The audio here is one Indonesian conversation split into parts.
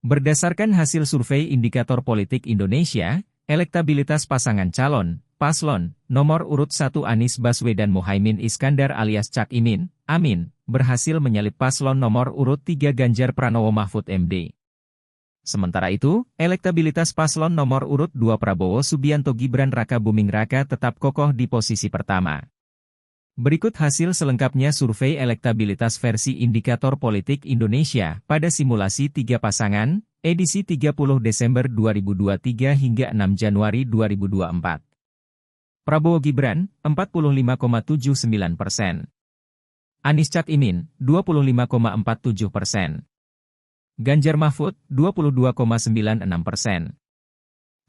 Berdasarkan hasil survei Indikator Politik Indonesia, elektabilitas pasangan calon, paslon, nomor urut 1 Anies Baswedan Muhaimin Iskandar alias Cak Imin, Amin, berhasil menyalip paslon nomor urut 3 Ganjar Pranowo Mahfud MD. Sementara itu, elektabilitas paslon nomor urut 2 Prabowo Subianto Gibran Raka Buming Raka tetap kokoh di posisi pertama. Berikut hasil selengkapnya survei elektabilitas versi Indikator Politik Indonesia pada simulasi 3 pasangan, edisi 30 Desember 2023 hingga 6 Januari 2024. Prabowo Gibran, 45,79%. Anies Cak Imin, 25,47%. Ganjar Mahfud, 22,96%.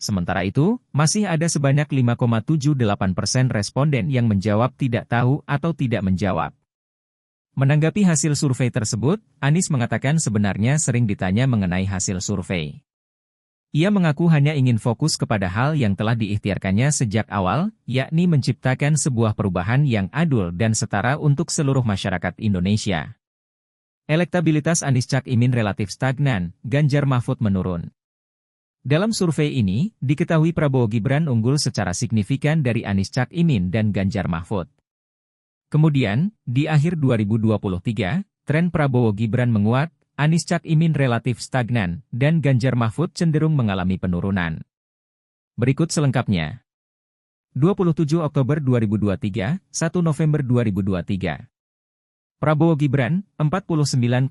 Sementara itu, masih ada sebanyak 5,78% responden yang menjawab tidak tahu atau tidak menjawab. Menanggapi hasil survei tersebut, Anies mengatakan sebenarnya sering ditanya mengenai hasil survei. Ia mengaku hanya ingin fokus kepada hal yang telah diikhtiarkannya sejak awal, yakni menciptakan sebuah perubahan yang adil dan setara untuk seluruh masyarakat Indonesia. Elektabilitas Anies Cak Imin relatif stagnan, Ganjar Mahfud menurun. Dalam survei ini, diketahui Prabowo Gibran unggul secara signifikan dari Anies Cak Imin dan Ganjar Mahfud. Kemudian, di akhir 2023, tren Prabowo Gibran menguat, Anies Cak Imin relatif stagnan, dan Ganjar Mahfud cenderung mengalami penurunan. Berikut selengkapnya. 27 Oktober 2023, 1 November 2023. Prabowo Gibran, 49,7%.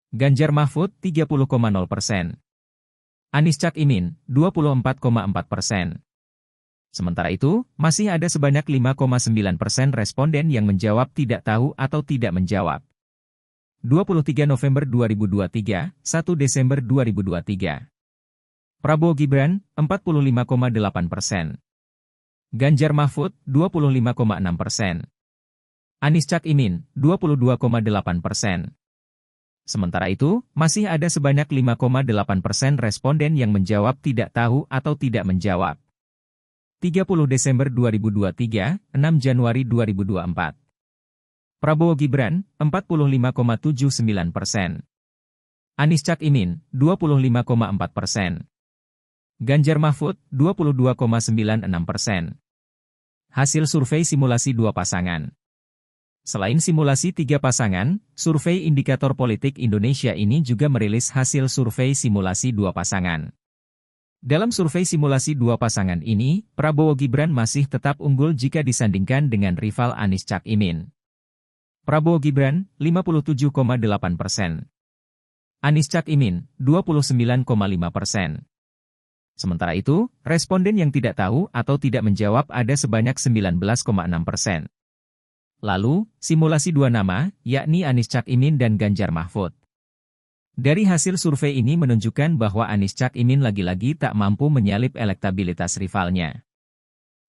Ganjar Mahfud, 30,0%. Anies Cak Imin, 24,4%. Sementara itu, masih ada sebanyak 5,9% responden yang menjawab tidak tahu atau tidak menjawab. 23 November 2023, 1 Desember 2023. Prabowo Gibran, 45,8%. Ganjar Mahfud, 25,6%. Anies Cak Imin, 22,8%. Sementara itu, masih ada sebanyak 5,8% responden yang menjawab tidak tahu atau tidak menjawab. 30 Desember 2023, 6 Januari 2024. Prabowo Gibran, 45,79%. Anies Cak Imin, 25,4%. Ganjar Mahfud, 22,96%. Hasil survei simulasi 2 pasangan. Selain simulasi 3 pasangan, survei Indikator Politik Indonesia ini juga merilis hasil survei simulasi 2 pasangan. Dalam survei simulasi 2 pasangan ini, Prabowo Gibran masih tetap unggul jika disandingkan dengan rival Anies Cak Imin. Prabowo Gibran, 57,8%. Anies Cak Imin, 29,5%. Sementara itu, responden yang tidak tahu atau tidak menjawab ada sebanyak 19,6%. Lalu, simulasi 2 nama, yakni Anies Cak Imin dan Ganjar Mahfud. Dari hasil survei ini menunjukkan bahwa Anies Cak Imin lagi-lagi tak mampu menyalip elektabilitas rivalnya.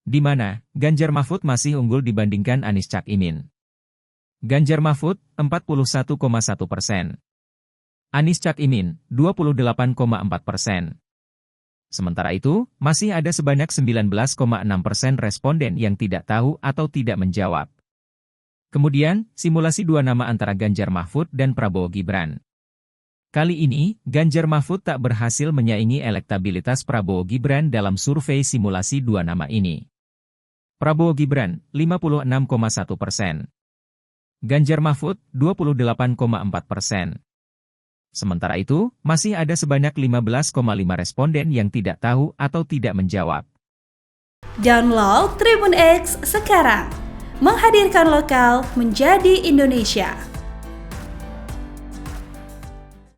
Di mana, Ganjar Mahfud masih unggul dibandingkan Anies Cak Imin. Ganjar Mahfud, 41,1%. Anies Cak Imin, 28,4%. Sementara itu, masih ada sebanyak 19,6% responden yang tidak tahu atau tidak menjawab. Kemudian, simulasi 2 nama antara Ganjar Mahfud dan Prabowo Gibran. Kali ini, Ganjar Mahfud tak berhasil menyaingi elektabilitas Prabowo Gibran dalam survei simulasi 2 nama ini. Prabowo Gibran, 56,1%. Ganjar Mahfud, 28,4%. Sementara itu, masih ada sebanyak 15,5 responden yang tidak tahu atau tidak menjawab. Download Tribun X sekarang. Menghadirkan lokal menjadi Indonesia.